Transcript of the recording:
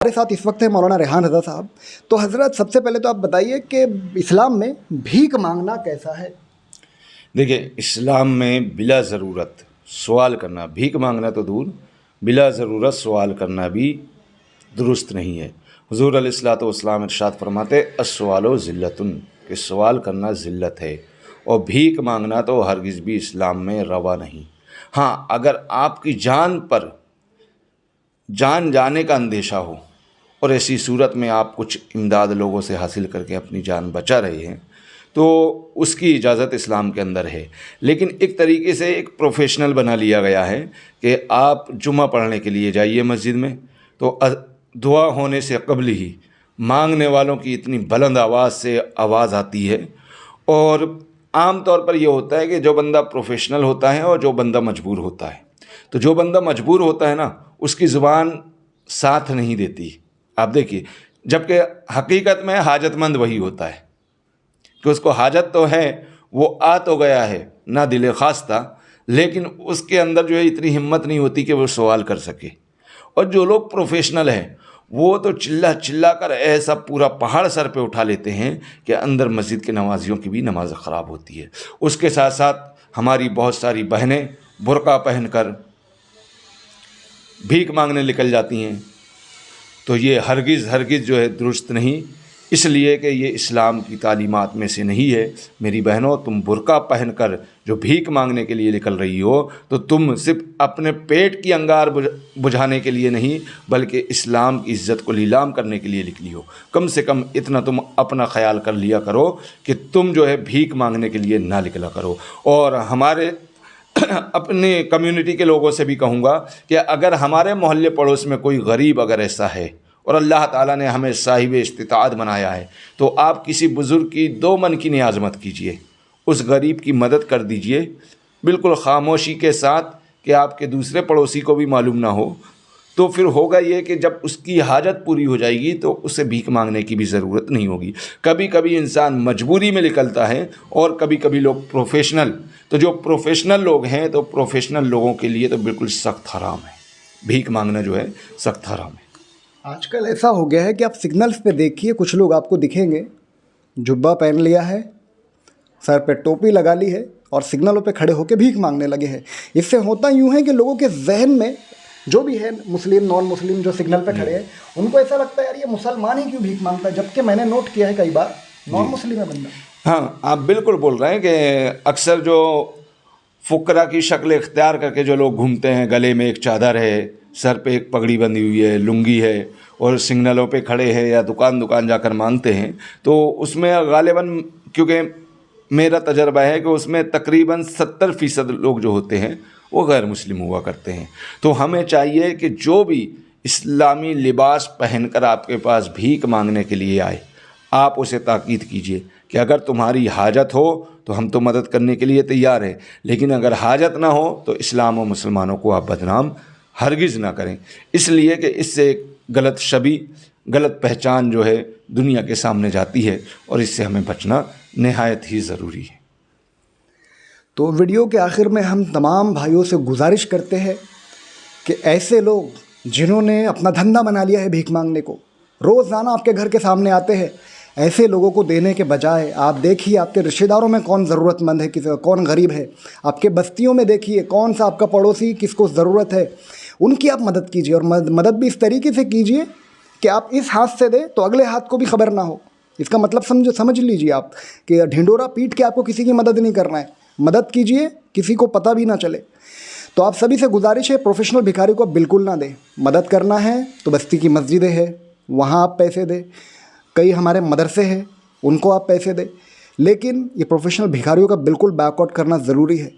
हमारे साथ इस वक्त है मौलाना रेहान रज़ा साहब। तो हज़रत, सबसे पहले तो आप बताइए कि इस्लाम में भीख मांगना कैसा है? देखिए, इस्लाम में बिला ज़रूरत सवाल करना, भीख मांगना तो दूर, बिला ज़रूरत सवाल करना भी दुरुस्त नहीं है। हुज़ूर अलैहिस्सलातु वस्सलाम इरशाद फरमाते अस्सवालु ज़िल्लतुन, कि सवाल करना ज़िल्लत है, और भीख मांगना तो हरगिज़ भी इस्लाम में रवा नहीं। हाँ, अगर आपकी जान पर जान जाने का अंदेशा हो और ऐसी सूरत में आप कुछ इमदाद लोगों से हासिल करके अपनी जान बचा रहे हैं, तो उसकी इजाज़त इस्लाम के अंदर है। लेकिन एक तरीके से एक प्रोफेशनल बना लिया गया है कि आप जुम्मा पढ़ने के लिए जाइए मस्जिद में, तो दुआ होने से कबल ही मांगने वालों की इतनी बुलंद आवाज़ से आवाज़ आती है। और आम तौर पर यह होता है कि जो बंदा प्रोफेशनल होता है और जो बंदा मजबूर होता है, तो जो बंदा मजबूर होता है ना, उसकी ज़ुबान साथ नहीं देती। आप देखिए, जबकि हकीकत में हाजतमंद वही होता है कि उसको हाजत तो है, वो आ तो गया है ना दिल ख़ास्ता, लेकिन उसके अंदर जो है इतनी हिम्मत नहीं होती कि वो सवाल कर सके। और जो लोग प्रोफेशनल हैं वो तो चिल्ला चिल्ला कर ऐसा पूरा पहाड़ सर पे उठा लेते हैं कि अंदर मस्जिद के नमाजियों की भी नमाज ख़राब होती है। उसके साथ साथ हमारी बहुत सारी बहनें बुर्का पहनकर भीख मांगने निकल जाती हैं, तो ये हरगिज़ जो है दुरुस्त नहीं, इसलिए कि ये इस्लाम की तालीमात में से नहीं है। मेरी बहनों, तुम बुर्का पहनकर जो भीख मांगने के लिए निकल रही हो, तो तुम सिर्फ अपने पेट की अंगार बुझाने के लिए नहीं, बल्कि इस्लाम की इज़्ज़त को नीलाम करने के लिए निकली हो। कम से कम इतना तुम अपना ख्याल कर लिया करो कि तुम जो है भीख मांगने के लिए ना निकला करो। और हमारे अपने कम्युनिटी के लोगों से भी कहूँगा कि अगर हमारे मोहल्ले पड़ोस में कोई गरीब अगर ऐसा है और अल्लाह ताला ने हमें साहिब इस्तिताअत बनाया है, तो आप किसी बुज़ुर्ग की दो मन की नियाज़ मत कीजिए, उस गरीब की मदद कर दीजिए, बिल्कुल खामोशी के साथ, कि आपके दूसरे पड़ोसी को भी मालूम ना हो। तो फिर होगा ये कि जब उसकी हाजत पूरी हो जाएगी तो उसे भीख मांगने की भी ज़रूरत नहीं होगी। कभी कभी इंसान मजबूरी में निकलता है और कभी कभी लोग प्रोफेशनल, तो जो प्रोफेशनल लोग हैं, तो प्रोफेशनल लोगों के लिए तो बिल्कुल सख्त हराम है, भीख मांगना जो है सख्त हराम है। आजकल ऐसा हो गया है कि आप सिग्नल्स पे देखिए, कुछ लोग आपको दिखेंगे, जुब्बा पहन लिया है, सर पे टोपी लगा ली है और सिग्नलों पे खड़े होकर भीख मांगने लगे हैं। इससे होता यूँ है कि लोगों के जहन में जो भी है, मुस्लिम नॉन मुस्लिम जो सिग्नल पे खड़े हैं, उनको ऐसा लगता है यार ये मुसलमान ही क्यों भीख मांगता है, जबकि मैंने नोट किया है कई बार नॉन मुस्लिम है बंदा। हाँ, आप बिल्कुल बोल रहे हैं कि अक्सर जो फुकरा की शक्ल इख्तियार करके जो लोग घूमते हैं, गले में एक चादर है, सर पे एक पगड़ी बंधी हुई है, लुंगी है, और सिग्नलों पे खड़े हैं या दुकान जाकर मांगते हैं, तो उसमें गालिबन, क्योंकि मेरा तजर्बा है कि उसमें तकरीबन 70% लोग जो होते हैं वो गैर मुस्लिम हुआ करते हैं। तो हमें चाहिए कि जो भी इस्लामी लिबास पहनकर आपके पास भीख मांगने के लिए आए, आप उसे ताकीद कीजिए कि अगर तुम्हारी हाजत हो तो हम तो मदद करने के लिए तैयार हैं, लेकिन अगर हाजत ना हो तो इस्लाम और मुसलमानों को आप बदनाम हरगिज़ ना करें, इसलिए कि इससे एक गलत छवि, गलत पहचान जो है दुनिया के सामने जाती है, और इससे हमें बचना निहायत ही ज़रूरी है। तो वीडियो के आखिर में हम तमाम भाइयों से गुजारिश करते हैं कि ऐसे लोग जिन्होंने अपना धंधा बना लिया है भीख मांगने को, रोज़ाना आपके घर के सामने आते हैं, ऐसे लोगों को देने के बजाय आप देखिए आपके रिश्तेदारों में कौन ज़रूरतमंद है, कौन गरीब है, आपके बस्तियों में देखिए कौन सा आपका पड़ोसी किसको ढरूरत है, उनकी आप मदद कीजिए। और मदद भी इस तरीके से कीजिए कि आप इस हाथ से दें तो अगले हाथ को भी खबर ना हो। इसका मतलब समझ लीजिए आप कि ढिंडोरा पीट के आपको किसी की मदद नहीं करना है, मदद कीजिए, किसी को पता भी ना चले। तो आप सभी से गुजारिश है, प्रोफेशनल भिखारी को बिल्कुल ना दें। मदद करना है तो बस्ती की मस्जिदें हैं, वहाँ आप पैसे दें, कई हमारे मदरसे हैं, उनको आप पैसे दें, लेकिन ये प्रोफेशनल भिखारियों का बिल्कुल बैकआउट करना ज़रूरी है।